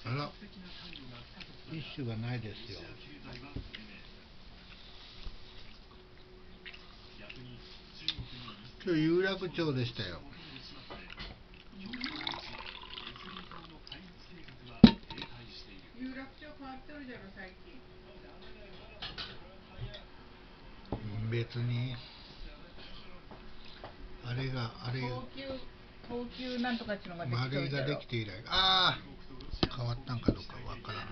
あら、ティッシュがないですよ。今日有楽町でしたよ。有楽町変わってるじゃろ最近。別にあれ東急なんとかっていうのができマレーができて以来、ああ変わったんかどうかわからない。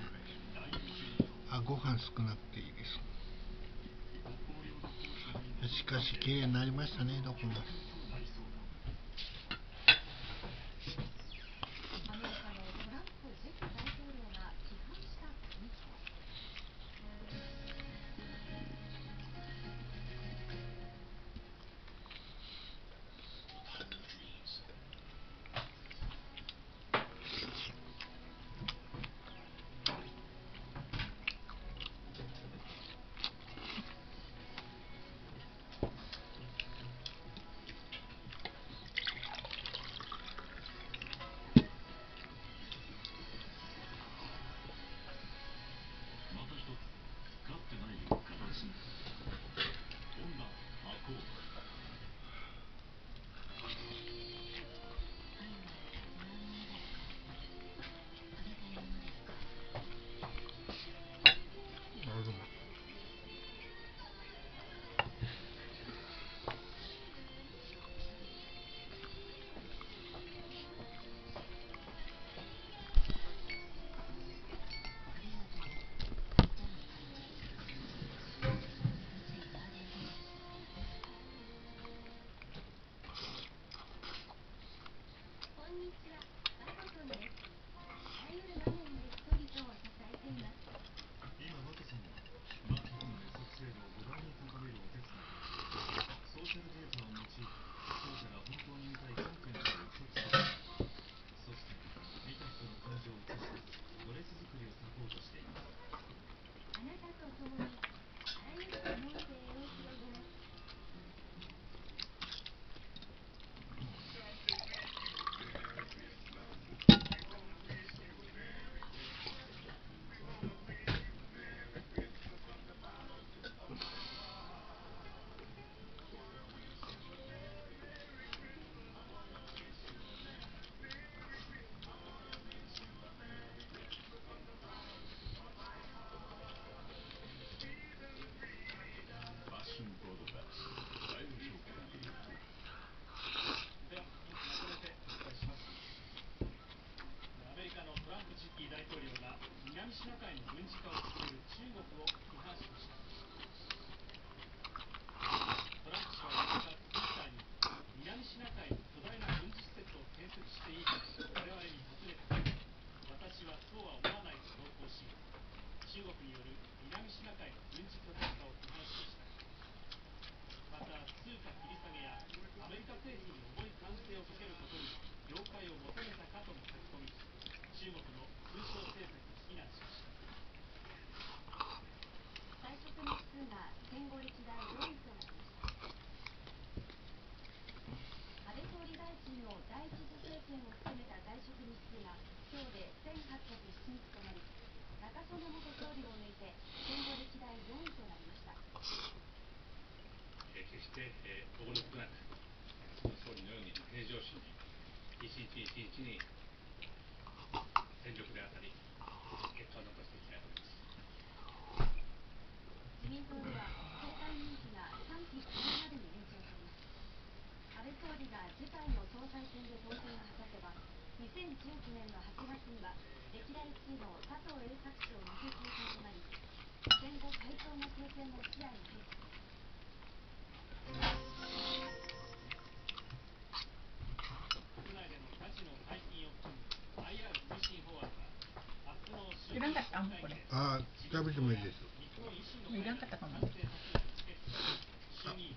あ、ご飯少なくていいです。しかし綺麗になりましたね、どこも。いらんかったんこれ。ああ、食べてもいいです。いらんかったかも。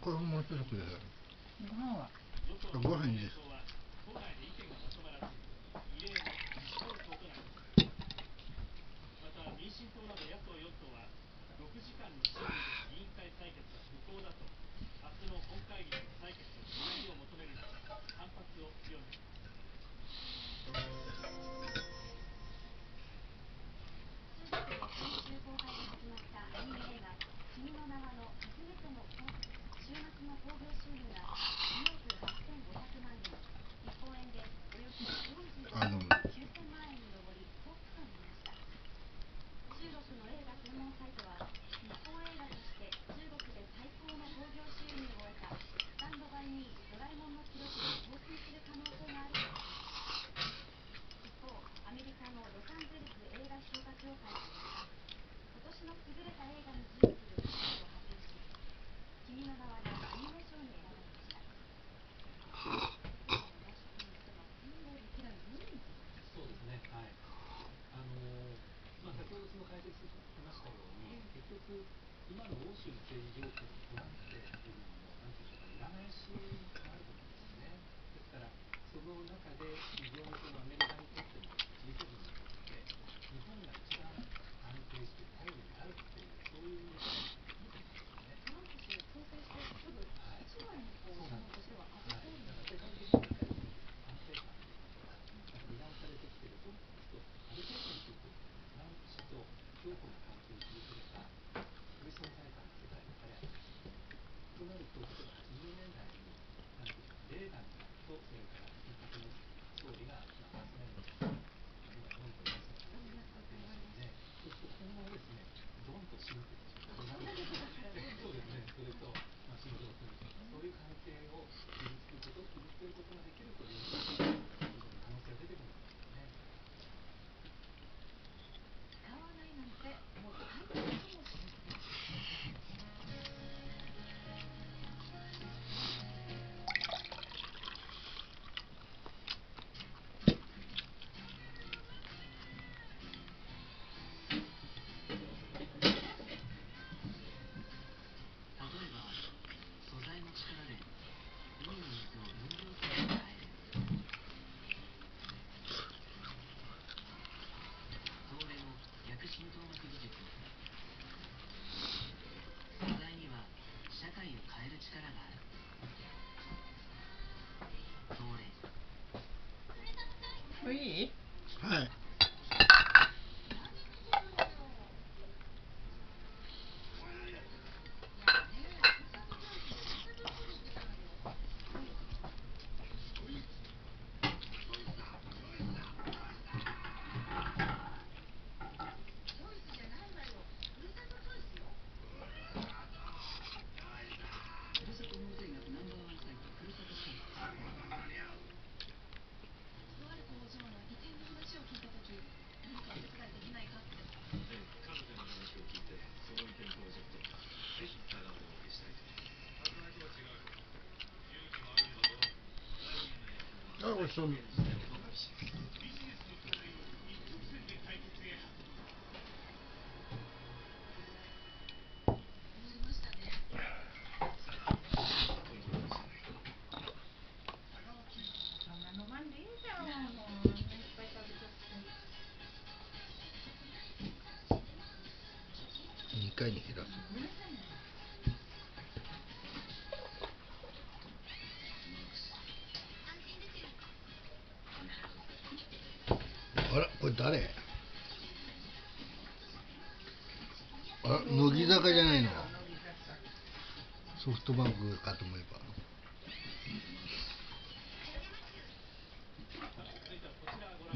これもう一つください。ご飯はご飯いいです。もういい？はい。あ、おいしそう。そんな飲まんでいいじゃん。もうあんないっぱい食べちゃって。2回に減らす。あら、これ誰？あら、乃木坂じゃないの？ソフトバンクかと思えば。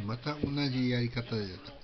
また同じやり方でやった。